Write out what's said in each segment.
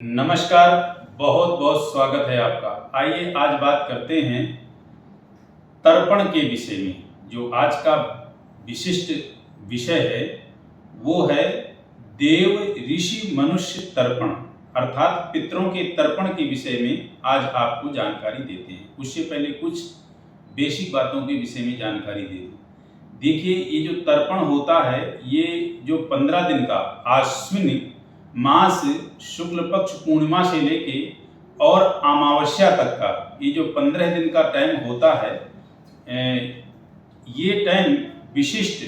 नमस्कार। बहुत बहुत स्वागत है आपका। आइए आज बात करते हैं तर्पण के विषय में। जो आज का विशिष्ट विषय है वो है देव ऋषि मनुष्य तर्पण, अर्थात पितरों के तर्पण के विषय में आज आपको जानकारी देते हैं। उससे पहले कुछ बेसिक बातों के विषय में जानकारी दे दूं। देखिए, ये जो तर्पण होता है ये जो 15 दिन का आश्विन मास शुक्ल पक्ष पूर्णिमा से लेके और अमावस्या तक का ये जो 15 दिन का टाइम होता है, ये टाइम विशिष्ट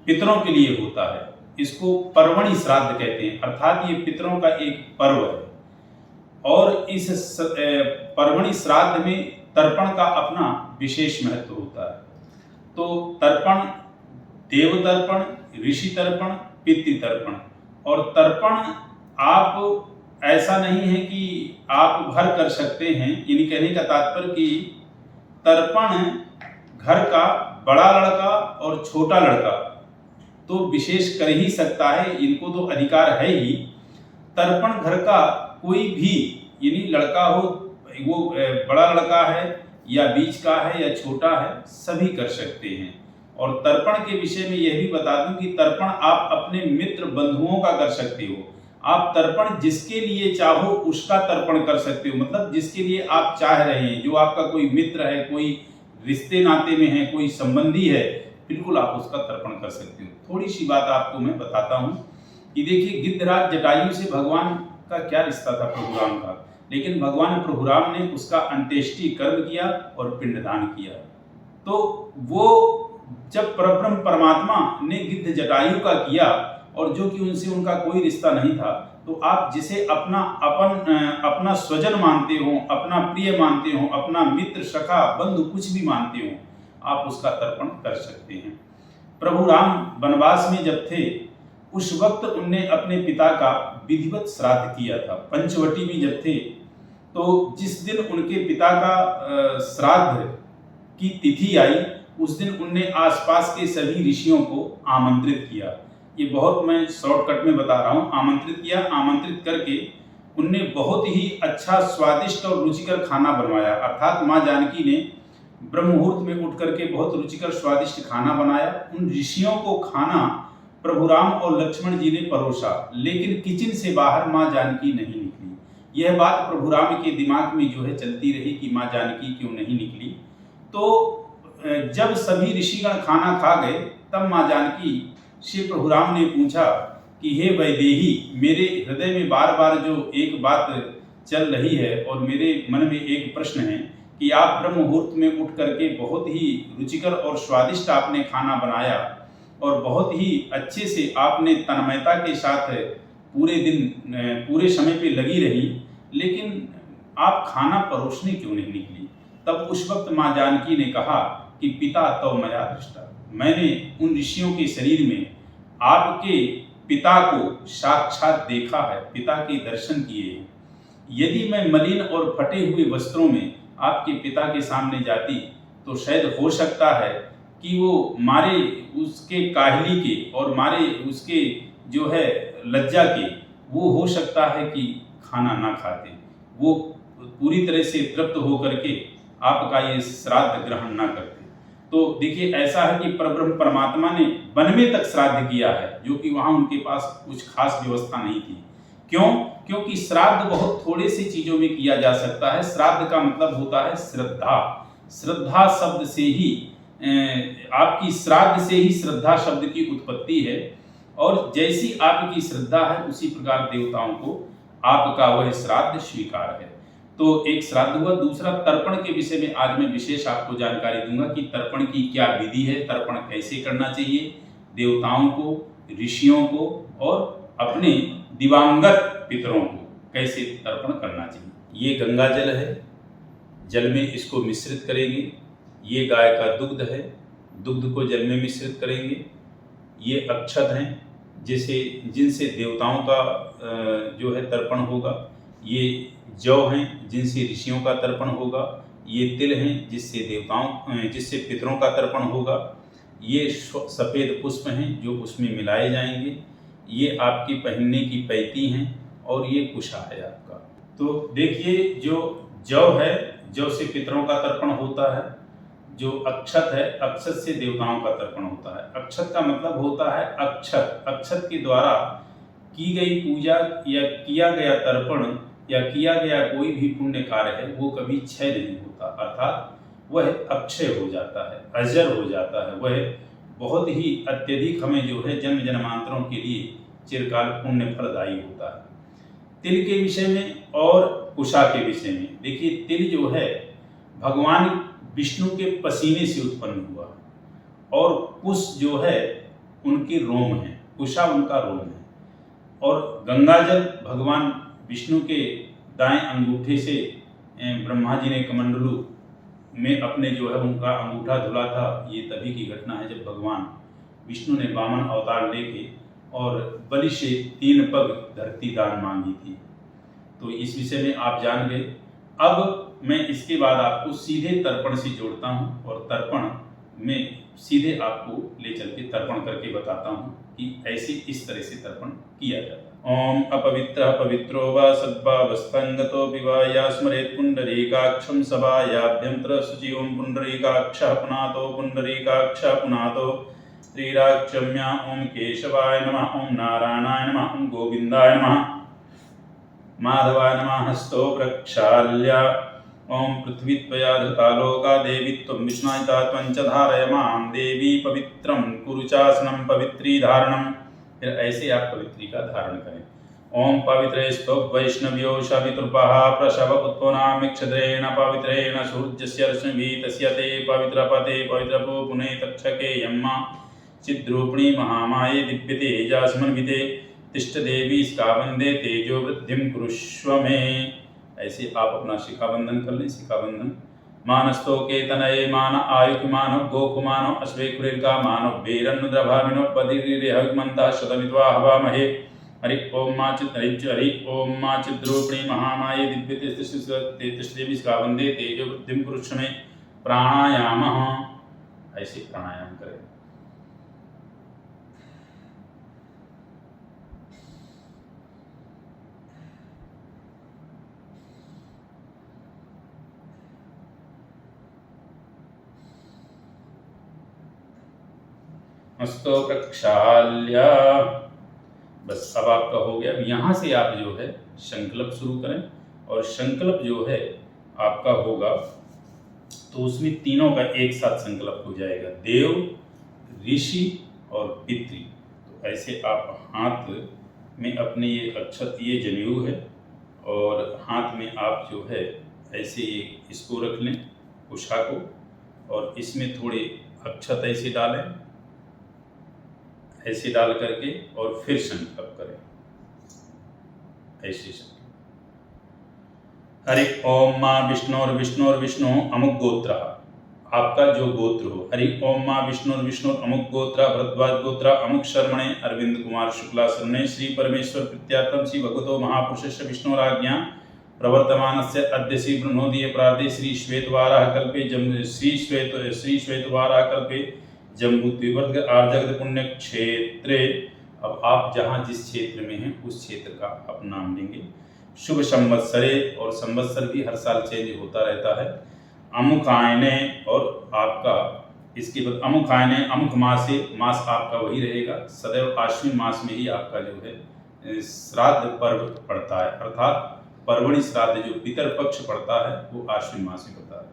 पितरों के लिए होता है। इसको पर्वणि श्राद्ध कहते हैं, अर्थात ये पितरों का एक पर्व है। और इस पर्वणि श्राद्ध में तर्पण का अपना विशेष महत्व होता है। तो तर्पण, देव तर्पण, ऋषि तर्पण, पितृ तर्पण। और तर्पण आप ऐसा नहीं है कि आप घर कर सकते हैं, यानी कहने का तात्पर्य कि तर्पण घर का बड़ा लड़का और छोटा लड़का तो विशेष कर ही सकता है, इनको तो अधिकार है ही। तर्पण घर का कोई भी, यानी लड़का हो, वो बड़ा लड़का है या बीच का है या छोटा है, सभी कर सकते हैं। और तर्पण के विषय में यह भी बता दूं कि तर्पण आप अपने मित्र बंधुओं का कर सकते हो। आप तर्पण जिसके लिए चाहो उसका तर्पण कर सकते हो, मतलब जिसके लिए आप चाह रहे हैं, जो आपका कोई मित्र है, कोई रिश्ते नाते में है, कोई संबंधी है, बिल्कुल आप उसका तर्पण कर सकते हो। थोड़ी सी बात आपको मैं बताता हूँ कि देखिए, गिद्धराज जटायु से भगवान का क्या रिश्ता था प्रभु राम का, लेकिन भगवान प्रभु राम ने उसका अंत्येष्टि कर्म किया और पिंडदान किया। तो वो जब परब्रह्म परमात्मा ने गिद्ध जटायु का किया और जो कि उनसे उनका कोई रिश्ता नहीं था, तो आप जिसे अपना स्वजन मानते हो, अपना प्रिय मानते हो, अपना मित्र, सखा, बंधु, कुछ भी मानते हो, आप उसका तर्पण कर सकते हैं। प्रभु राम वनवास में जब थे उस वक्त उनने अपने पिता का विधिवत श्राद्ध किया था। पंचवटी में जब थे तो जिस दिन उनके पिता का श्राद्ध की तिथि आई, उस दिन उनने आसपास के सभी ऋषियों को आमंत्रित किया। ये बहुत मैं शॉर्टकट में बता रहा हूँ। आमंत्रित किया, आमंत्रित करके उनने बहुत ही अच्छा, स्वादिष्ट और रुचिकर खाना बनवाया। अर्थात माँ जानकी ने ब्रह्म मुहूर्त में उठ करके बहुत रुचिकर स्वादिष्ट खाना बनाया। उन ऋषियों को खाना प्रभु राम और लक्ष्मण जी ने परोसा, लेकिन किचन से बाहर माँ जानकी नहीं निकली। यह बात प्रभु राम के दिमाग में जो है चलती रही कि माँ जानकी क्यों नहीं निकली। तो जब सभी ऋषिगण खाना खा गए, तब माँ जानकी से प्रभु राम ने पूछा कि हे वैदेही, मेरे हृदय में बार बार जो एक बात चल रही है और मेरे मन में एक प्रश्न है कि आप ब्रह्म मुहूर्त में उठ करके बहुत ही रुचिकर और स्वादिष्ट आपने खाना बनाया और बहुत ही अच्छे से आपने तन्मयता के साथ पूरे दिन, पूरे समय पे लगी रही, लेकिन आप खाना परोसने क्यों नहीं निकली। तब उस वक्त माँ जानकी ने कहा कि पिता तव मया दृष्टा, मैंने उन ऋषियों के शरीर में आपके पिता को साक्षात देखा है, पिता के दर्शन किए हैं। यदि मैं मलिन और फटे हुए वस्त्रों में आपके पिता के सामने जाती तो शायद हो सकता है कि वो मारे उसके काहली के और मारे उसके जो है लज्जा के, वो हो सकता है कि खाना ना खाते, वो पूरी तरह से तृप्त होकर के आपका ये श्राद्ध ग्रहण ना करते। तो देखिए, ऐसा है कि परब्रह्म परमात्मा ने वन में तक श्राद्ध किया है, जो कि वहां उनके पास कुछ खास व्यवस्था नहीं थी। क्यों? क्योंकि श्राद्ध बहुत थोड़े से चीजों में किया जा सकता है। श्राद्ध का मतलब होता है श्रद्धा। श्रद्धा शब्द से ही आपकी श्राद्ध से ही श्रद्धा शब्द की उत्पत्ति है, और जैसी आपकी श्रद्धा है उसी प्रकार देवताओं को आपका वह श्राद्ध स्वीकार है। तो एक श्राद्ध हुआ। दूसरा, तर्पण के विषय में आज मैं विशेष आपको जानकारी दूंगा कि तर्पण की क्या विधि है, तर्पण कैसे करना चाहिए, देवताओं को, ऋषियों को और अपने दिवंगत पितरों को कैसे तर्पण करना चाहिए। ये गंगा जल है, जल में इसको मिश्रित करेंगे। ये गाय का दुग्ध है, दुग्ध को जल में मिश्रित करेंगे। ये अक्षत हैं जिनसे देवताओं का जो है तर्पण होगा। ये जौ हैं जिनसे ऋषियों का तर्पण होगा। ये तिल हैं जिससे पितरों का तर्पण होगा। ये सफ़ेद पुष्प हैं जो उसमें मिलाए जाएंगे। ये आपकी पहनने की पैती हैं और ये कुशा है आपका। तो देखिए जो जौ है, जौ से पितरों का तर्पण होता है। जो अक्षत है, अक्षत से देवताओं का तर्पण होता है। अक्षत का मतलब होता है अक्षत, अक्षत के द्वारा की गई पूजा या किया गया तर्पण या किया गया कोई भी पुण्य कार्य है वो कभी क्षय नहीं होता, अर्थात वह अक्षय हो जाता है, अजर हो जाता है। वह बहुत ही अत्यधिक हमें जो है जन्म जन्मांतरों के लिए चिरकाल पुण्य फलदायी होता है। तिल के विषय में और कुशा के विषय में देखिए, तिल जो है भगवान विष्णु के पसीने से उत्पन्न हुआ और कुश जो है उनके रोम है, कुशा उनका रोम है। और गंगाजल भगवान विष्णु के दाएं अंगूठे से ब्रह्मा जी ने कमंडलू में अपने जो है उनका अंगूठा धुला था। ये तभी की घटना है जब भगवान विष्णु ने वामन अवतार लेके और बलि से 3 पग धरती दान मांगी थी। तो इस विषय में आप जान गए। अब मैं इसके बाद आपको सीधे तर्पण से जोड़ता हूँ और तर्पण में सीधे आपको ले चल के तर्पण करके बताता हूँ कि ऐसे इस तरह से तर्पण किया जाता है। ओम अपवित्र पवित्रो वा सद्भावस्थंगतो विवा स्मरेत् पुंडरीकाक्षं सभायाभ्यंतर शुचि। ओम पुंडरीकाक्षः पुनातो पुंडरीकाक्षः पुनातो श्रीराक्षम्या। ओम केशवाय नमः, ओम नारायणाय नमः, ओम गोविंदाय नमः, माधवाय नमः। हस्तो प्रक्षाल्य ओम पृथ्वी त्वया धृता लोका देवी त्वं विष्णुता त्वं च धारय मां देवी पवित्रं कुरु चासनं पवित्री धारणम। फिर ऐसे आप पवित्री का धारण करें। ओम पवित्रेस्तो वैष्णव्यो शवितृपः प्रसव उत्पन्नामिक्षद्रेण पवित्रेण सूर्यस्य रश्मिभिः तस्य ते पवित्रपते पवित्रपो पुने तक्षके यम्मा चिद्रूपिणी महामाये दिव्यतेजास्मन्विते तिष्ठ देवी स्कावंदे तेजो वृद्धिं कुरुष्व मे। ऐसे आप अपना शिखाबंधन कर लें। शिखाबंधन मानस्तो के तनये मान आयु मानव गोकु मानव अश्वे कुरिका मानव वीरन्न द्रभामिनो पदिरिहमंतः शतमित्वा हवामहे। हरि ओम मा हरि ओम मा चिद्रूपिणी महामाये दिव्यते तिष्ठदेवी स्कावंदे तेजो वृद्धिं कुरुष्व मे। प्राणायाम, ऐसे प्राणायाम करें। हस्तो प्रक्षाल्य। बस अब आपका हो गया। अब यहाँ से आप जो है संकल्प शुरू करें और संकल्प जो है आपका होगा तो उसमें तीनों का एक साथ संकल्प हो जाएगा, देव, ऋषि और पितृ। तो ऐसे आप हाथ में अपने ये अक्षत, ये जनेऊ है और हाथ में आप जो है ऐसे इसको रख लें, कुशा को, और इसमें थोड़े अक्षत ऐसे डालें, ऐसे डाल करके और फिर संकल्प करें ऐसे संकल्प। हरि ओम माँ विष्णु अमुक गोत्र, आपका जो गोत्र हो। हरि ओम माँ विष्णु अमुक गोत्र भरद्वाज गोत्र अमुक शर्मणे अरविंद कुमार शुक्ला शर्मणे श्री परमेश्वर प्रीत्यार्थम श्री भगवतो महापुरुषस्य विष्णुराज्ञा प्रवर्तमानस्य अद्य श्री ब्रह्मोदीय प्रार्थे श्री श्वेतवाराह कल्पे श्री श्वेतवाराह कल्पे जम्बूद्वीप आर्जगद पुण्य क्षेत्रे। अब आप जहाँ जिस क्षेत्र में हैं उस क्षेत्र का आप नाम लेंगे। शुभ संवत्सरे, और संवत्सर भी हर साल चेंज होता रहता है। अमुक आयने, और आपका इसके बाद अमुक आयने अमुक मासे, मास आपका वही रहेगा। सदैव आश्विन मास में ही आपका जो है श्राद्ध पर्व पड़ता है, अर्थात पर्वणि श्राद्ध जो पितर पक्ष पड़ता है वो आश्विन मास में पड़ता है।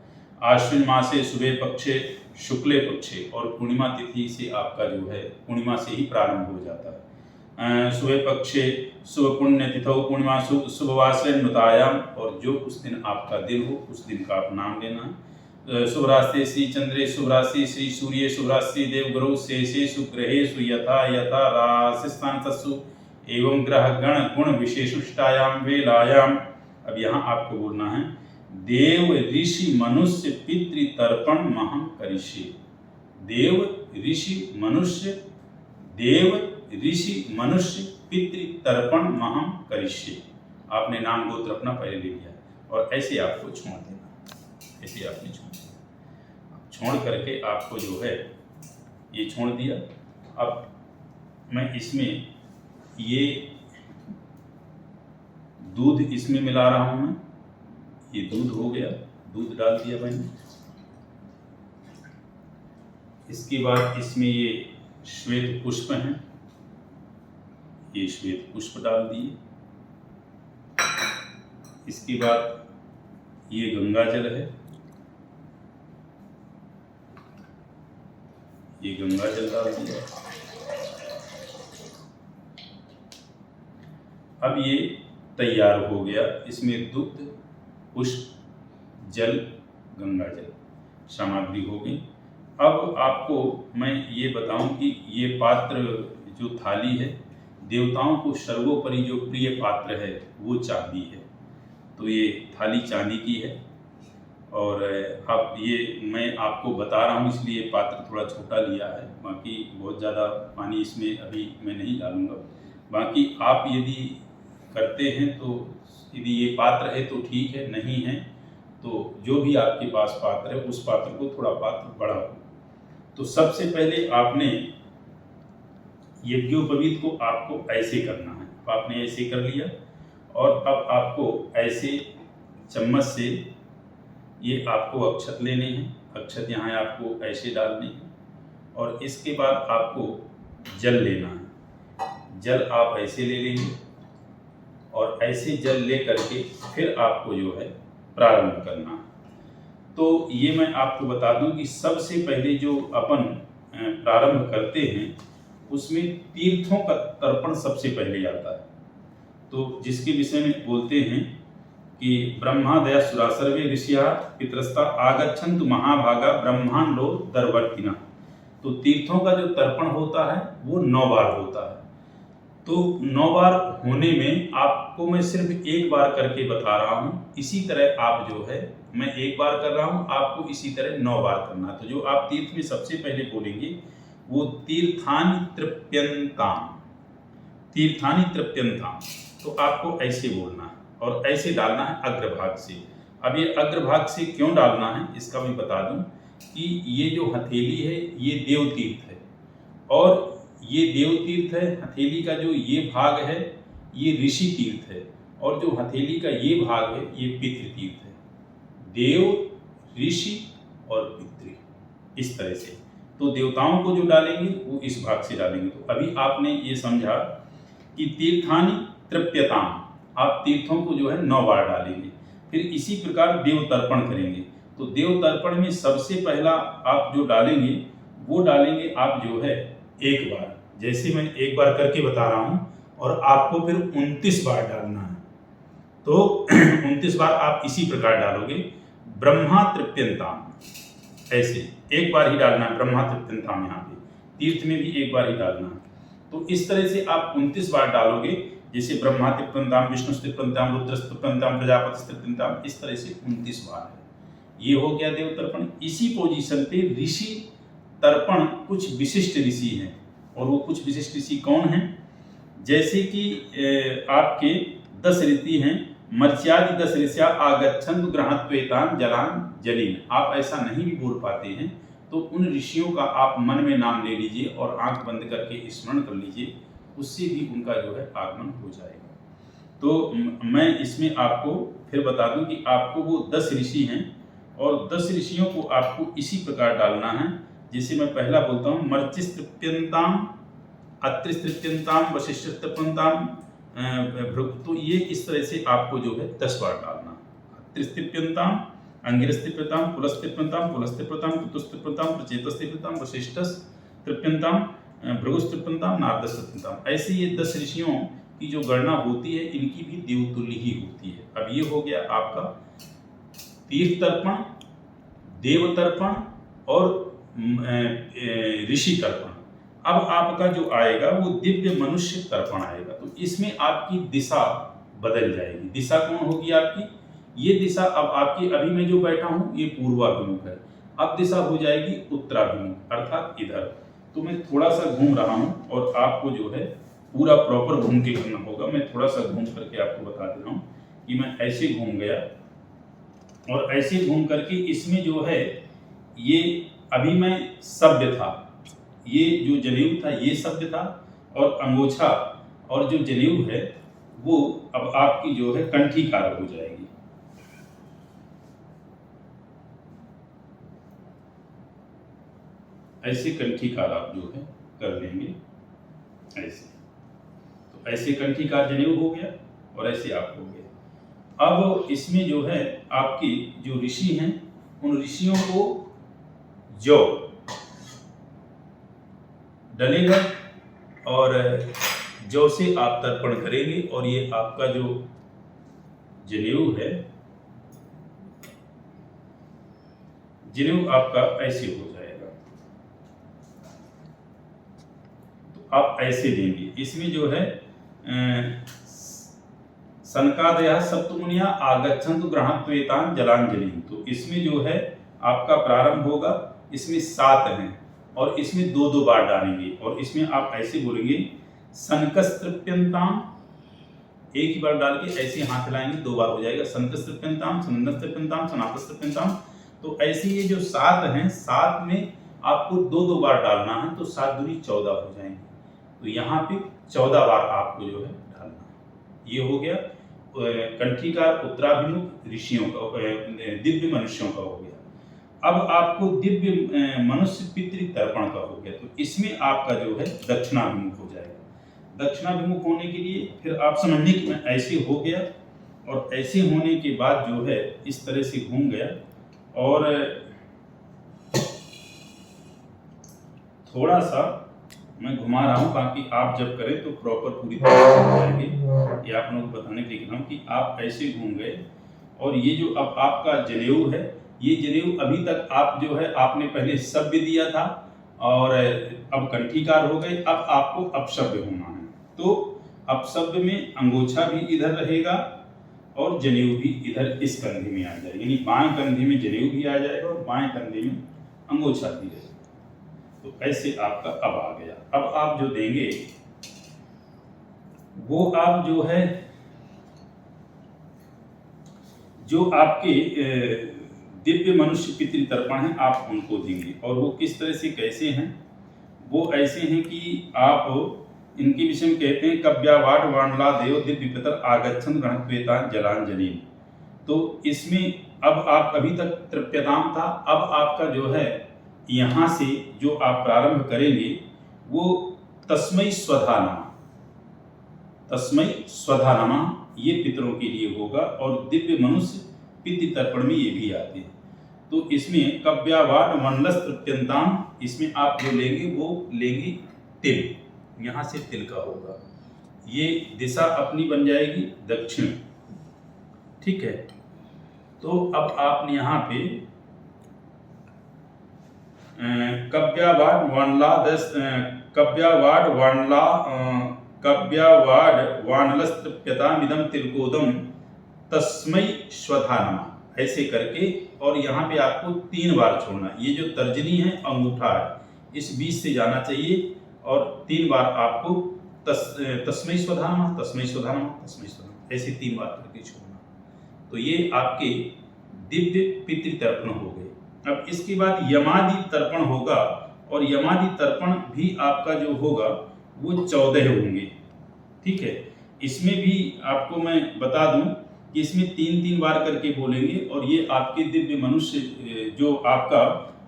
आश्विन मासे शुभे पक्षे शुक्ले पक्षे, और पूर्णिमा तिथि से आपका जो है पूर्णिमा से ही प्रारंभ हो जाता है। शुभे पक्षे शुभ पुण्य तिथौ पूर्णिमा शुभवासरे नुतायाम, और जो उस दिन आपका दिन हो उस दिन का आप नाम लेना है। शुभ रास्ते श्री चंद्रे शुभ राशि श्री सूर्य शुभ राशि देवगुरु शेषेषु ग्रहेषु यथा यथा राशिस्थान तस्सु एवं ग्रह गण गुण विशेषुष्टायाम वेलायाम। अब यहाँ आपको बोलना है देव ऋषि मनुष्य पितृ तर्पण महम करिष्ये। देव ऋषि मनुष्य, देव ऋषि मनुष्य पितृ तर्पण महम करिष्ये। आपने नाम गोत्र अपना पहले ले लिया और ऐसे आपको छोड़ देना। ऐसे आपने छोड़ करके आपको जो है ये छोड़ दिया। अब मैं इसमें ये दूध इसमें मिला रहा हूं मैं। ये दूध हो गया, दूध डाल दिया मैंने। इसके बाद इसमें ये श्वेत पुष्प हैं, ये श्वेत पुष्प डाल दिए। इसके बाद ये गंगा जल है, ये गंगा जल डाल दिया। अब ये तैयार हो गया। इसमें दुग्ध, पुष्प, जल, गंगा जल सामग्री हो गई। अब आपको मैं ये बताऊं कि ये पात्र जो थाली है, देवताओं को सर्वोपरि जो प्रिय पात्र है वो चांदी है। तो ये थाली चांदी की है। और अब ये मैं आपको बता रहा हूँ इसलिए पात्र थोड़ा छोटा लिया है, बाकी बहुत ज़्यादा पानी इसमें अभी मैं नहीं डालूँगा। बाकी आप यदि करते हैं तो यदि ये पात्र है तो ठीक है, नहीं है तो जो भी आपके पास पात्र है उस पात्र को थोड़ा पात्र बड़ा हो। तो सबसे पहले आपने यज्ञोपवीत को आपको ऐसे करना है। आपने ऐसे कर लिया और अब आपको ऐसे चम्मच से ये आपको अक्षत लेने हैं। अक्षत यहाँ आपको ऐसे डालने हैं और इसके बाद आपको जल लेना है। जल आप ऐसे ले लेंगे और ऐसे जल ले करके फिर आपको जो है प्रारंभ करना है। तो ये मैं आपको बता दूं कि सबसे पहले जो अपन प्रारंभ करते हैं उसमें तीर्थों का तर्पण सबसे पहले आता है। तो जिसके विषय में बोलते हैं कि ब्रह्मादय सुरा सर्वे ऋषिया पितरस्ता आगच्छन्तु महाभागा ब्रह्मांडो दर्वर्तिना। तो तीर्थों का जो तर्पण होता है वो 9 बार होता है। तो 9 बार होने में आपको मैं सिर्फ एक बार करके बता रहा हूँ। इसी तरह आप जो है, मैं एक बार कर रहा हूँ, आपको इसी तरह 9 बार करना। तो जो आप तीर्थ में सबसे पहले बोलेंगे वो तीर्थानि तृप्यन्ताम, तीर्थानि तृप्यन्ताम। तो आपको ऐसे बोलना है और ऐसे डालना है अग्रभाग से। अब ये अग्रभाग से क्यों डालना है इसका मैं बता दूं कि ये जो हथेली है ये देव तीर्थ है और ये देव तीर्थ है। हथेली का जो ये भाग है ये ऋषि तीर्थ है और जो हथेली का ये भाग है ये पितृ तीर्थ है। देव, ऋषि और पितृ, इस तरह से। तो देवताओं को जो डालेंगे वो इस भाग से डालेंगे। तो अभी आपने ये समझा कि तीर्थानि तृप्यताम, आप तीर्थों को जो है 9 बार डालेंगे। फिर इसी प्रकार देव तर्पण करेंगे। तो देव तर्पण में सबसे पहला आप जो डालेंगे वो डालेंगे आप जो है एक बार, जैसे मैं एक बार करके बता रहा हूं, और आपको फिर 29 बार डालना है। तो 29 बार आप इसी प्रकार डालोगे, ब्रह्मा तृप्यन्ताम, ऐसे एक बार ही डालना है ब्रह्मा तृप्यन्ताम। यहाँ पे तीर्थ में भी एक बार ही डालना है। तो इस तरह से आप 29 बार डालोगे, जैसे ब्रह्मा तृप्यन्ताम, विष्णु तृप्यन्ताम, रुद्र तृप्यन्ताम, प्रजापति तृप्यन्ताम, इस तरह से 29 बार है। ये हो गया देव तर्पण। इसी पोजीशन पे ऋषि तर्पण कुछ विशिष्ट ऋषि हैं, और वो कुछ विशिष्ट ऋषि कौन हैं? जैसे कि आपके 10 ऋषि हैं, मर्च्यादि 10 ऋषिया आगच्छन्तु गृहात्वेतान जलान जलीन। आप ऐसा नहीं भी बोल पाते हैं तो उन ऋषियों का आप मन में नाम ले लीजिए और आंख बंद करके स्मरण कर लीजिए, उससे भी उनका जो है आगमन हो जाएगा। तो मैं इसमें आपको फिर बता दूं कि आपको वो 10 ऋषि हैं और 10 ऋषियों को आपको इसी प्रकार डालना है। जैसे मैं पहला बोलता हूँ, मर्चिस तृप्यन्ताम, अत्रिस तृप्यन्ताम, वशिष्ठ तृप्यन्ताम, तो ये इस तरह से आपको जो है 10 बार डालना। अत्रिस तृप्यन्ताम, अंगिरस तृप्यन्ताम, पुलस तृप्यन्ताम, पुलस तृप्यन्ताम, कुतुस तृप्यन्ताम, प्रचेतस तृप्यन्ताम, वशिष्ठस तृप्यन्ताम, भृगुस तृप्यन्ताम, नारदस तृप्यन्ताम। ऐसे ये 10 ऋषियों की जो गणना होती है इनकी भी देवतुल्य ही होती है। अब ये हो गया आपका तीर्थ तर्पण, देव तर्पण और ऋषि तर्पण। अब आपका जो आएगा वो दिव्य मनुष्य तर्पण आएगा। तो इसमें आपकी दिशा बदल जाएगी। दिशा कौन होगी आपकी? ये दिशा अब आपकी, अभी मैं जो बैठा हूँ ये पूर्वाभिमुख है, अब दिशा हो जाएगी उत्तराभिमुख, अर्थात इधर। तो मैं थोड़ा सा घूम रहा हूँ और आपको जो है पूरा प्रॉपर घूम के करना होगा। मैं थोड़ा सा घूम करके आपको बता दे रहा हूँ कि मैं ऐसे घूम गया और ऐसे घूम करके इसमें जो है ये अभी मैं सभ्य था, ये जो जनेऊ था ये सभ्य था, और अंगोछा और जो जनेऊ है वो अब आपकी जो है कंठी कार हो जाएगी। ऐसे कंठी कार आप जो है कर लेंगे ऐसे। तो ऐसे कंठी कार जनेऊ हो गया और ऐसे आप हो गया। अब इसमें जो है आपके जो ऋषि हैं उन ऋषियों को जौ डलेगा और जौ से आप तर्पण करेंगे और ये आपका जो जनेऊ है, जनेऊ आपका ऐसे हो जाएगा। तो आप ऐसे देंगे। इसमें जो है सनकादयः सप्तमुनिया आगच्छन्तु गृहात्वेतान् जलांजलि। तो इसमें जो है आपका प्रारंभ होगा, इसमें 7 हैं और इसमें 2-2 बार डालेंगे और इसमें आप ऐसे बोलेंगे सनकस्तृप्यन्ताम, एक ही बार डाल के ऐसे हाथ हिलाएंगे, 2 बार हो जाएगा। सनकस्तृप्यन्ताम, सनन्दस्तृप्यन्ताम, सनातस्तृप्यन्ताम। तो ऐसे ये जो 7 हैं, 7 में आपको 2-2 बार डालना है, तो 7 दूनी 14 हो जाएंगे। तो यहाँ पे 14 बार आपको जो है डालना है। ये हो गया कंठीकार उत्तराभिमुख ऋषियों का, दिव्य मनुष्यों का हो गया। अब आपको दिव्य मनुष्य पितृ तर्पण का हो गया। तो इसमें आपका जो है दक्षिणाभिमुख हो जाएगा। दक्षिणाभिमुख होने के लिए फिर आप समझने कि मैं ऐसे हो गया और ऐसे होने के बाद जो है इस तरह से घूम गया और थोड़ा सा मैं घुमा रहा हूँ ताकि आप जब करें तो प्रॉपर पूरी तरह से हो जाएगी। ये आप लोगों को बताने के लिए कह रहा हूँ कि आप ऐसे घूम गए और ये जो अब आपका जनेऊ है, ये जनेऊ अभी तक आप जो है आपने पहले शब्द दिया था और अब कंठीकार हो गए। अब आपको अपशब्द होना है। तो अपशब्द में अंगोछा भी इधर रहेगा और जनेऊ भी इधर इस कंधे में आ जाएगा, यानी बाएं कंधे में जनेऊ भी आ जाएगा और बाएं कंधे में अंगोछा भी रहेगा। तो ऐसे आपका अब आ गया। अब आप जो देंगे वो आप जो है जो आपके दिव्य मनुष्य पितृ तर्पण है आप उनको देंगे। और वो किस तरह से कैसे हैं, वो ऐसे हैं कि आप इनके विषय में कहते हैं कव्यावाड वाणला देव दिव्य पितर आगच्छन् गृहत्वेतान् जलांजलि। तो इसमें अब आप अभी तक तृप्यताम था, अब आपका जो है यहाँ से जो आप प्रारंभ करेंगे वो तस्मै स्वधा नमः, तस्मै स्वधा नमः ये पितरों के लिए होगा। और दिव्य मनुष्य पितृ तर्पण में ये भी आते हैं। तो इसमें कव्यावाड मंडलस् तृप्यन्ताम, इसमें आप जो लेंगे वो लेंगे तिल, यहाँ से तिल का होगा। ये दिशा अपनी बन जाएगी दक्षिण, ठीक है। तो अब आपने यहाँ पे कव्यावाड वाणलस्तृप्यतामिदं तिलकोदम तस्मै स्वधा नमः ऐसे करके, और यहाँ पे आपको 3 बार छोड़ना। ये जो तर्जनी है अंगूठा है इस बीच से जाना चाहिए और 3 बार आपको तस्मै स्वधा नमः, तस्मै स्वधा नमः, तस्मै स्वधा नमः ऐसे 3 बार करके छोड़ना। तो ये आपके दिव्य पितृ तर्पण हो गए। अब इसके बाद यमादि तर्पण होगा और यमादि तर्पण भी आपका जो होगा वो 14 होंगे, ठीक है। इसमें भी आपको मैं बता दूं कि इसमें 3-3 बार करके बोलेंगे और ये आपके दिव्य मनुष्य जो आपका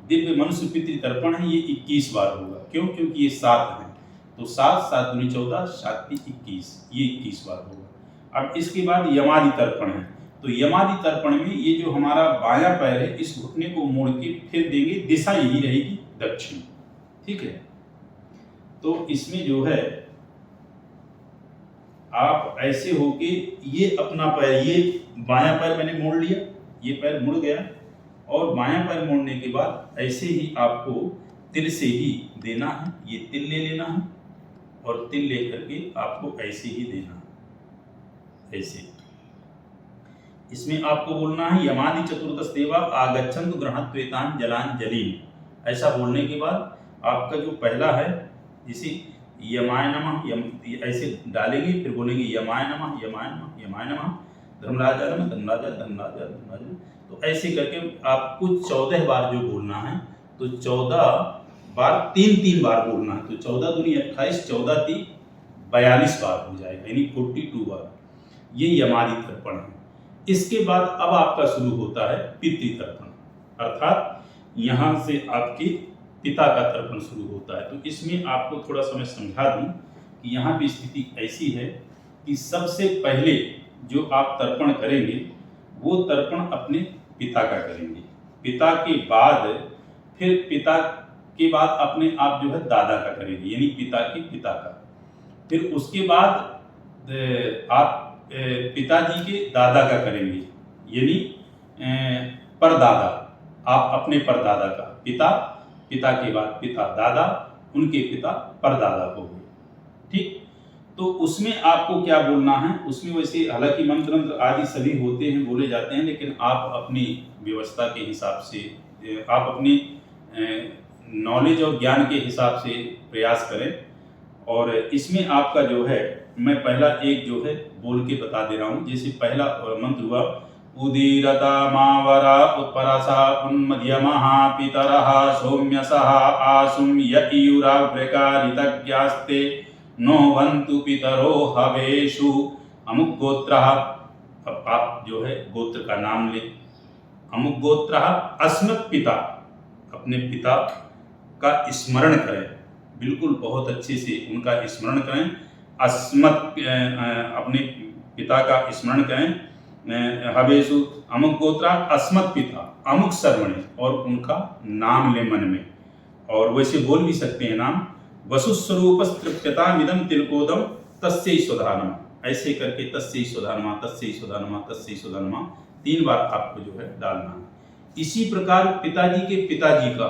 दिव्य मनुष्य पितृ तर्पण है ये 21 बार होगा। क्यों? क्योंकि ये 7 हैं। तो 7 दूनी 14, 7 21, ये 21 बार होगा। अब इसके बाद यमादि तर्पण है। तो यमादि तर्पण में ये जो हमारा बायां पैर है इस घुटने को मोड़ के फिर देंगे, दिशा यही रहेगी दक्षिण, ठीक है। तो इसमें जो है आप ऐसे होके ये अपना पैर, ये बायां पैर मैंने मोड़ लिया, ये पैर मुड़ गया और बायां पैर मोड़ने के बाद ऐसे ही आपको तिल से ही देना है। ये तिल ले लेना है और तिल लेकर के आपको ऐसे ही देना है, ऐसे। इसमें आपको बोलना है यमादि चतुर्दश देवा आगच्छन्तु गृहत्वेतान् जलांजलि। ऐसा बोलने के बाद आपका जो पहला है जिसे यमाय नमः ऐसे डालेंगे, फिर बोलेंगे यमाय नमः, यमाय नमः, यमाय नमः, धर्मराजा नमः, धर्मराजा, धर्मराजा, धर्मराजा। तो ऐसे करके आपको 14 बार जो बोलना है, तो 14 बार 3-3 बार बोलना है। तो 14 दूनी 28, 14 × 3 42 बार हो जाएगा, यानी 42 बार। ये यमादि तर्पण है। इसके बाद अब आपका शुरू होता है पितृतर्पण, अर्थात यहाँ से आपके पिता का तर्पण शुरू होता है। तो इसमें आपको थोड़ा सा मैं समझा दूं कि यहाँ की स्थिति ऐसी है कि सबसे पहले जो आप तर्पण करेंगे वो तर्पण अपने पिता का करेंगे, पिता के बाद फिर पिता के बाद अपने आप जो है दादा का करेंगे, यानी पिता के पिता का, फिर उसके बाद आप पिताजी के दादा का करेंगे, यानी परदादा, आप अपने परदादा का, पिता, पिता के बाद पिता दादा, उनके पिता परदादा हो गए। ठीक, तो उसमें आपको क्या बोलना है, उसमें वैसे हालांकि मंत्र आदि सभी होते हैं, बोले जाते हैं, लेकिन आप अपनी व्यवस्था के हिसाब से, आप अपनी नॉलेज और ज्ञान के हिसाब से प्रयास करें। और इसमें आपका जो है मैं पहला एक जो है बोल के बता दे रहा हूँ। जैसे पहला मंत्र हुआ उदीरता मावरा उत्परासा उन्मध्यमः पितरः सौम्यसः आसुम ययुराव्रकारितज्ञास्ते नो वन्तु पितरो हवेषु अमुक गोत्रः। अब आप जो है गोत्र का नाम लें, अमुक गोत्रः अस्मत् पिता, अपने पिता का स्मरण करें, बिल्कुल बहुत अच्छे से उनका स्मरण करें, अस्मत् अपने पिता का स्मरण करें, हवेषु अमुक गोत्रा अस्मत् पिता अमुक सर्वणे, और उनका नाम ले मन में, और वैसे बोल भी सकते हैं नाम, वसुस्वरूपस्तृप्यतामिदं तिलकोदम तस्यै स्वधानमा, ऐसे करके तस्यै स्वधानमा तस्यै स्वधानमा तस्यै स्वधानमा 3 बार आपको जो है डालना है। इसी प्रकार पिताजी के पिताजी का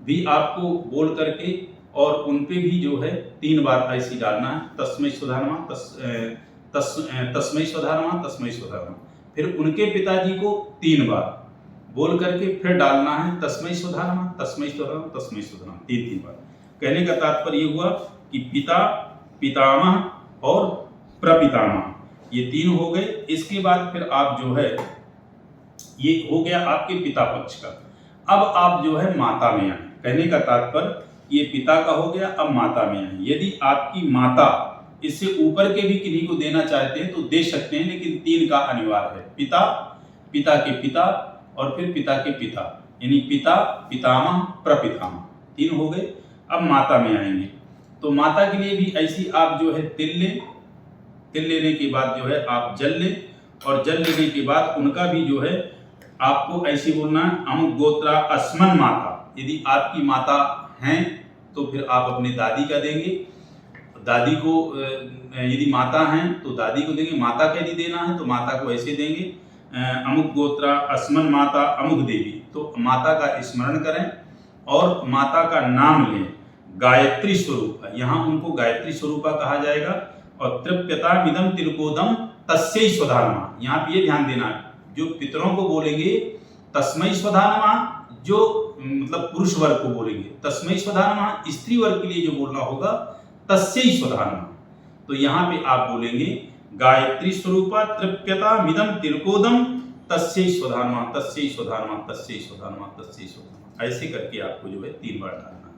भी आपको बोल करके और उन पे भी जो है 3 बार ऐसे डालना है, तस्मै स्वधानमा तस्मै स्वधानमा तस्मै स्वधानमा। फिर उनके पिताजी को 3 बार बोल करके फिर डालना है तस्मै स्वधानमा तस्मै स्वधानमा तस्मै स्वधानमा, 3 बार। कहने का तात्पर्य हुआ कि पिता, पितामह और प्रपितामह, ये 3 हो गए। इसके बाद फिर आप जो है, ये हो गया आपके पिता पक्ष का। अब आप जो है माता में आए, कहने का तात्पर्य ये पिता का हो गया, अब माता में आए। यदि आपकी माता इससे ऊपर के भी किन्हीं को देना चाहते हैं तो दे सकते हैं, लेकिन 3 का अनिवार्य है, पिता, पिता के पिता और फिर पिता के पिता, यानी पिता, पितामह, प्रपितामह, 3 हो गए। अब माता में आएंगे, तो माता के लिए भी ऐसी आप जो है तिल लें, तिल लेने के बाद जो है आप जल लें, और जल लेने के बाद उनका भी जो है आपको ऐसे बोलना है अमुक गोत्रा अस्मन माता। यदि आपकी माता हैं तो फिर आप अपने दादी का देंगे, दादी को यदि माता हैं तो दादी को देंगे, माता का यदि देना है तो माता को ऐसे देंगे, अमुक गोत्रा अस्मन माता अमुक देवी। तो माता का स्मरण करें और माता का नाम लें, गायत्री स्वरूप है, यहाँ उनको गायत्री स्वरूपा कहा जाएगा। और तृप्यतामिदं तिलकोदम तस्यै स्वधानमा, यहाँ पे ये ध्यान देना है, जो पितरों को बोलेंगे तस्मै स्वधानमा, जो मतलब पुरुष वर्ग को बोलेंगे तस्मै स्वधानमा, स्त्री वर्ग के लिए जो बोलना होगा तस्यै स्वधानमा। तो यहाँ पे आप बोलेंगे गायत्री स्वरूपा तृप्यतामिदं तिलकोदम तस्यै स्वधानमा तस्यै स्वधानमा तस्यै स्वधानमा तस्यै स्वधानमा, ऐसे करके आपको जो है 3 बार डालना है।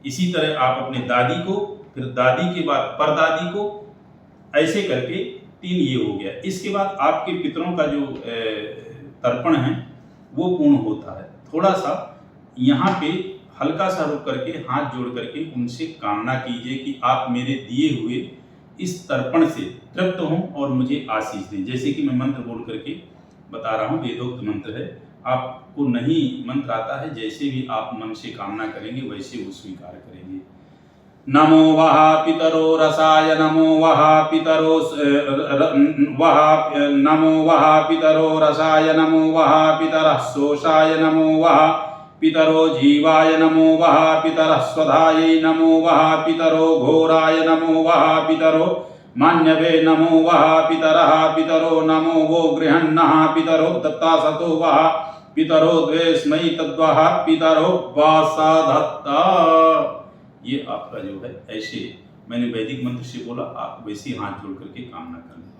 इसी तरह आप अपने दादी को, फिर दादी के बाद परदादी को, ऐसे करके 3 ये हो गया। इसके बाद आपके पितरों का जो तर्पण है वो पूर्ण होता है। थोड़ा सा यहाँ पे हल्का सा रुक करके हाथ जोड़ करके उनसे कामना कीजिए कि आप मेरे दिए हुए इस तर्पण से तृप्त हों और मुझे आशीष दें। जैसे कि मैं मंत्र बोल करके बता रहा हूँ, वेदोक्त मंत्र है, आपको नहीं मंत्र आता है, जैसे भी आप मन से कामना करेंगे वैसे वो स्वीकार करेंगे। नमो वः पितरो रसाय, नमो वः पितरो नमो वः पितरो रसाय, नमो वः पितरः शोषाय, नमो वः पितरो जीवाय, नमो वः पितरः स्वधायै, नमो वः पितरो घोराय, नमो वः पितरो मान्यवे, नमो वः पितरः पितरो नमो वो गृहन्नः पितरो दत्तासतो वः पितरो द्वेष्मै तद्वः पितरो वासाधत्ता। ये आपका जो है, ऐसे मैंने वैदिक मंत्र से बोला, आप वैसे हाथ जोड़ करके कामना कर लें।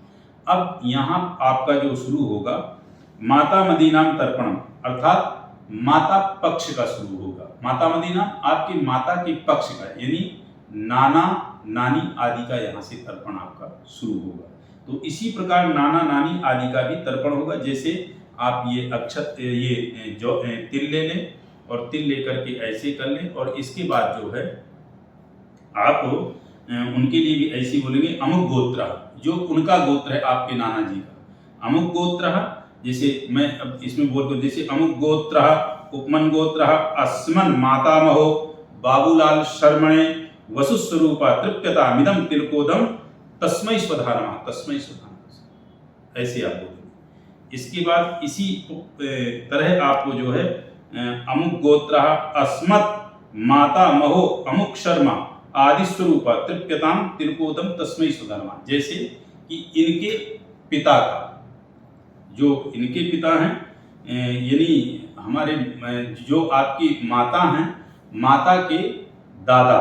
अब यहाँ आपका जो शुरू होगा माता मदीनाम तर्पणम, अर्थात माता पक्ष का शुरू होगा। माता मदीना आपकी माता के पक्ष का, यानी नाना नानी आदि का यहाँ से तर्पण आपका शुरू होगा। तो इसी प्रकार नाना नानी आदि का भी तर्पण होगा। जैसे आप ये अक्षत ये जो तिल ले लें और तिल लेकर के ऐसे कर लें, और इसके बाद जो है आप उनके लिए भी ऐसे बोलेंगे अमुक गोत्र, जो उनका गोत्र है आपके नाना जी का, अमुक गोत्र। जैसे मैं अब इसमें बोल दूं, जैसे अमुक गोत्र उपमन गोत्र अस्मन मातामहो बाबूलाल शर्मणे वसुस्वरूपा तृप्यता मिदम तिलकोदम तस्मै स्वधारमा, तस्मै स्वधारमा, ऐसे आप बोलेंगे। इसके बाद इसी तरह आपको जो है अमुक गोत्र अस्मत् माता महो अमुक शर्मा आदि स्वरूपा तृप्यताम तिलकोदम तस्मै स्वधारमा, जैसे कि इनके पिता का, जो इनके पिता हैं यानी हमारे जो आपकी माता हैं, माता के दादा,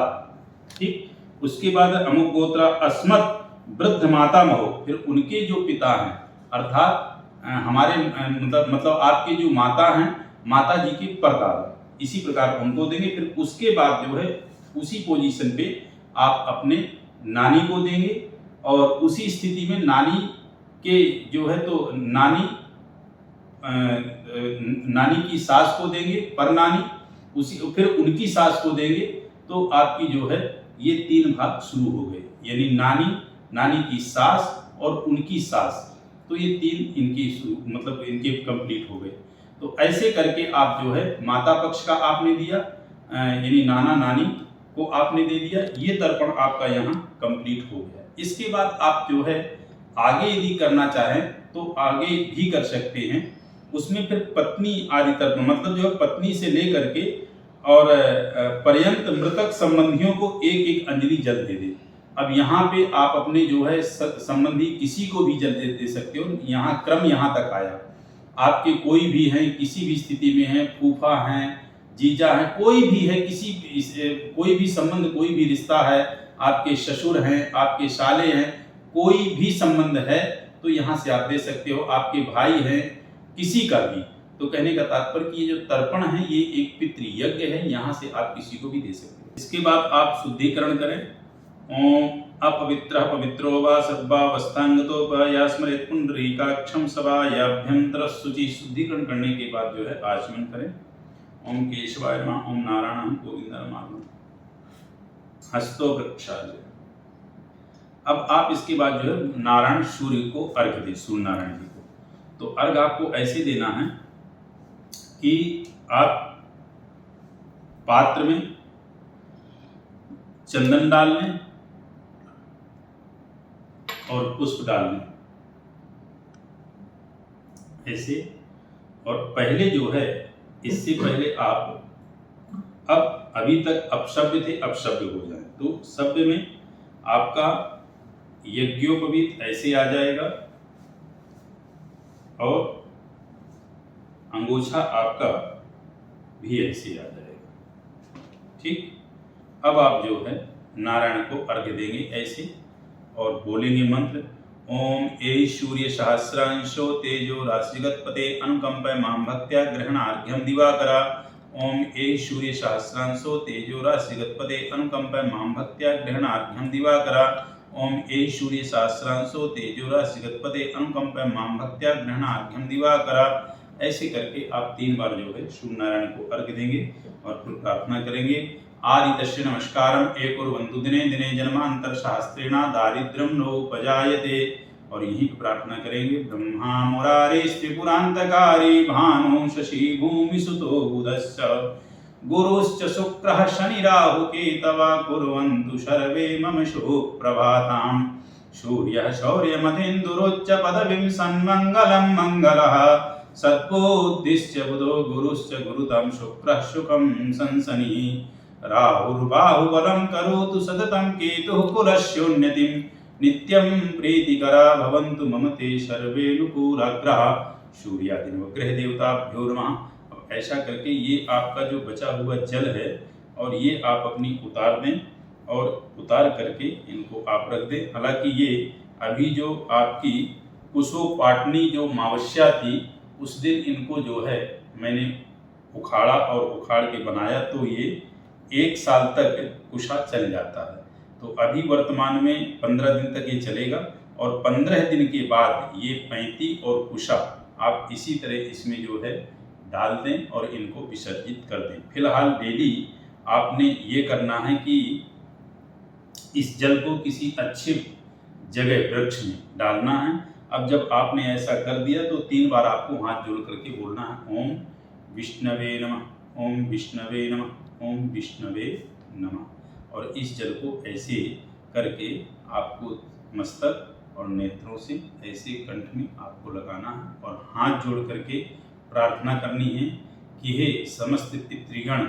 ठीक। उसके बाद अमुक गोत्र अस्मत् वृद्ध माता महो, फिर उनके जो पिता हैं अर्थात हमारे मतलब आपके जो माता हैं, माता जी के परदादा, इसी प्रकार उनको देंगे। फिर उसके बाद जो है उसी पोजीशन पे आप अपने नानी को देंगे, और उसी स्थिति में नानी के जो है तो नानी की सास को देंगे, पर नानी, उसी फिर उनकी सास को देंगे। तो आपकी जो है ये 3 भाग शुरू हो गए, यानी नानी, नानी की सास और उनकी सास, तो ये 3 इनकी मतलब इनके कंप्लीट हो गए। तो ऐसे करके आप जो है माता पक्ष का आपने दिया, यानी नाना नानी को आपने दे दिया, ये तर्पण आपका यहाँ कंप्लीट हो गया। इसके बाद आप जो है आगे यदि करना चाहें तो आगे भी कर सकते हैं। उसमें फिर पत्नी आदि तर्पण, मतलब जो है पत्नी से लेकर के और पर्यंत मृतक संबंधियों को एक एक अंजलि जल दे दे। अब यहाँ पे आप अपने जो है संबंधी किसी को भी जल दे सकते हो। यहाँ क्रम यहाँ तक आया, आपके कोई भी हैं, किसी भी स्थिति में हैं, फूफा हैं, जीजा हैं, कोई भी है, कोई भी संबंध, कोई भी रिश्ता है, आपके ससुर हैं, आपके साले हैं, कोई भी संबंध है तो यहाँ से आप दे सकते हो। आपके भाई हैं, किसी का भी। तो कहने का तात्पर्य कि ये जो तर्पण है ये एक पितृयज्ञ है, यहाँ से आप किसी को भी दे सकते हो। इसके बाद आप शुद्धिकरण करें। ओम अपवित्र पवित्रो वा सर्वावस्थांगतो वा स्मरेत् पुंडरीकाक्षं सभायाभ्यंतर शुचि। शुद्धिकरण करने के बाद जो है आचमन करें। ओम केशवाय नमः, ओम नारायणं गोविंदं नमामि, हस्तो प्रक्षाल्य। अब आप इसके बाद जो है नारायण सूर्य को अर्घ्य दें, सूर्य नारायण जी को। तो अर्घ्य आपको ऐसे देना है कि आप पात्र में चंदन डाल लें और पुष्प डाल लें ऐसे। और पहले जो है, इससे पहले आप अब अभी तक अपशब्द थे, अपशब्द हो जाए तो शब्द में आपका यज्ञोपवीत ऐसे आ जाएगा और अंगोछा आपका भी ऐसे आ जाएगा, ठीक। अब आप जो है नारायण को अर्घ्य देंगे ऐसे और बोलेंगे मंत्र। ओम ए सूर्य सहस्रांशो तेजो राशिगतपते अनुकंपय मां भक्त्या ग्रहणार्घ्यम दिवाकरा। ओम ए सूर्य सहस्रांशो तेजो राशिगतपते अनुकंपय मां भक्त्या ग्रहणार्घ्यम दिवाकरा। ओम ए सूर्य सहस्रांशो तेजो राशिगतपते अनुकंपय मां भक्त्या ग्रहणार्घ्यम दिवाकरा। ऐसे करके आप 3 बार जो है सूर्य नारायण को अर्घ्य देंगे और फिर प्रार्थना करेंगे। आदित्यस्य नमस्कारम एकुर्वन्तु दिने दिने जन्मांतर शास्त्रेण दारिद्र्यं नोपजायते। और यही प्रार्थना करेंगे। ब्रह्मा मुरारे त्रिपुरांतकारी भानु शशि भूमि सुतो बुधश्च गुरुश्च शुक्रः शनि राहु केतवा कुर्वन्तु सर्वे मम शुभप्रभाताम्। सूर्यः शौर्यमतेन्दुरोच्च पदवीं सन्मङ्गलं मंगलः सत्बुद्धिश्च बुधो गुरुश्च गुरुतं शुक्रः शुकं संसनिः। राहुर्बाहुबलं करोतु सततं केतुः कुलस्योन्नतिं। नित्यं प्रीतिकरा भवन्तु मम ते सर्वे अनुकूलाग्रहा। सूर्यादि नवग्रह देवताभ्यो नमः। अब ऐसा करके ये आपका जो बचा हुआ जल है और ये आप अपनी उतार दें और उतार करके इनको आप रख दें। हालांकि ये अभी जो आपकी कुशोपाटनी जो मावस्या थी उस दिन इनको जो है मैंने उखाड़ा और उखाड़ के बनाया, तो ये 1 साल तक कुशा चल जाता है। तो अभी वर्तमान में 15 दिन तक ये चलेगा और 15 दिन के बाद ये पैंती और कुशा आप इसी तरह इसमें जो है डाल दें और इनको विसर्जित कर दें। फिलहाल डेली आपने ये करना है कि इस जल को किसी अच्छे जगह वृक्ष में डालना है। अब जब आपने ऐसा कर दिया तो 3 बार आपको हाथ जोड़ करके बोलना है ओम विष्णवे नमः, ओम विष्णवे नमः, ओम विष्णवे नमः। और इस जल को ऐसे करके आपको मस्तक और नेत्रों से ऐसे कंठ में आपको लगाना है और हाथ जोड़ करके प्रार्थना करनी है कि हे समस्त पितृगण,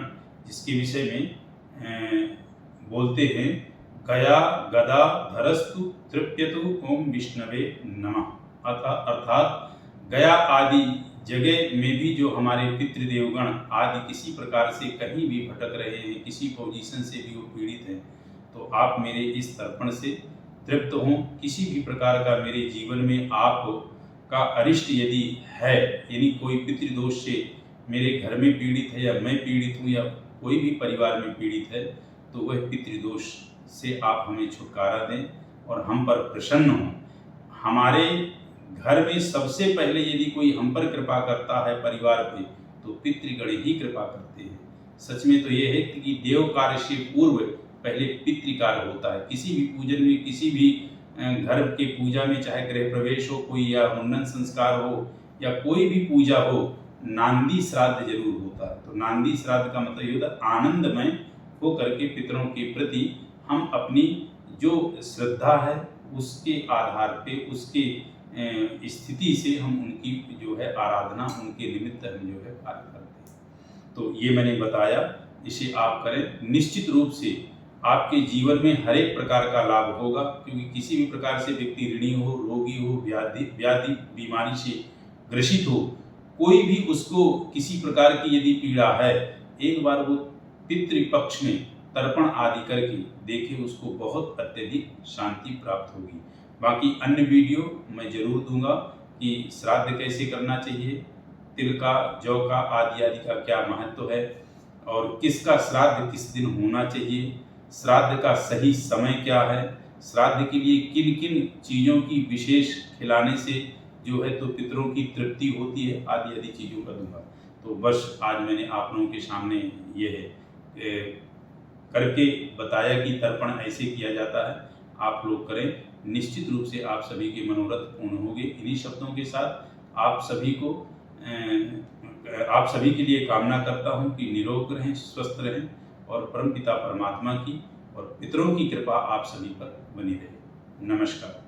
जिसके विषय में बोलते हैं गया गदा धरस्तु तृप्यतु ओम विष्णवे नमः। अर्थात गया आदि जगह में भी जो हमारे पितृदेवगण आदि किसी प्रकार से कहीं भी भटक रहे हैं, किसी पोजीशन से भी वो पीड़ित हैं, तो आप मेरे इस तर्पण से तृप्त हों। किसी भी प्रकार का मेरे जीवन में आप का अरिष्ट यदि है, यानी कोई पितृदोष से मेरे घर में पीड़ित है या मैं पीड़ित हूँ या कोई भी परिवार में पीड़ित है, तो वह पितृदोष से आप हमें छुटकारा दें और हम पर प्रसन्न हों। हमारे घर में सबसे पहले यदि कोई हम पर कृपा करता है परिवार पे, तो पितृगण ही कृपा करते हैं। सच में तो ये है कि देव कार्य से पूर्व पहले पितृकार्य होता है। किसी भी पूजन में, किसी भी घर के पूजा में, चाहे गृह प्रवेश हो कोई या मुंडन संस्कार हो या कोई भी पूजा हो, नांदी श्राद्ध जरूर होता है। तो नांदी श्राद्ध का मतलब ये होता है आनंदमय हो करके पितरों के प्रति हम अपनी जो श्रद्धा है उसके आधार पे, उसके स्थिति से हम उनकी जो है आराधना, उनके निमित्त हम जो है कार्य करते हैं। तो ये मैंने बताया, इसे आप करें। निश्चित रूप से आपके जीवन में हर एक प्रकार का लाभ होगा, क्योंकि किसी भी प्रकार से व्यक्ति ऋणी हो, रोगी हो, व्याधि बीमारी से ग्रसित हो, कोई भी उसको किसी प्रकार की यदि पीड़ा है, एक बार वो पितृपक्ष में तर्पण आदि करके देखे, उसको बहुत अत्यधिक शांति प्राप्त होगी। बाकी अन्य वीडियो मैं जरूर दूंगा कि श्राद्ध कैसे करना चाहिए, तिल का, जौ का आदि आदि का क्या महत्व है और किसका श्राद्ध किस दिन होना चाहिए, श्राद्ध का सही समय क्या है, श्राद्ध के लिए किन किन चीज़ों की विशेष खिलाने से जो है तो पितरों की तृप्ति होती है, आदि आदि चीज़ों का दूंगा। तो बस आज मैंने आप लोगों के सामने ये है करके बताया कि तर्पण ऐसे किया जाता है, आप लोग करें। निश्चित रूप से आप सभी के मनोरथ पूर्ण होंगे। इन्हीं शब्दों के साथ आप सभी के लिए कामना करता हूं कि निरोग रहें, स्वस्थ रहें और परमपिता परमात्मा की और पितरों की कृपा आप सभी पर बनी रहे। नमस्कार।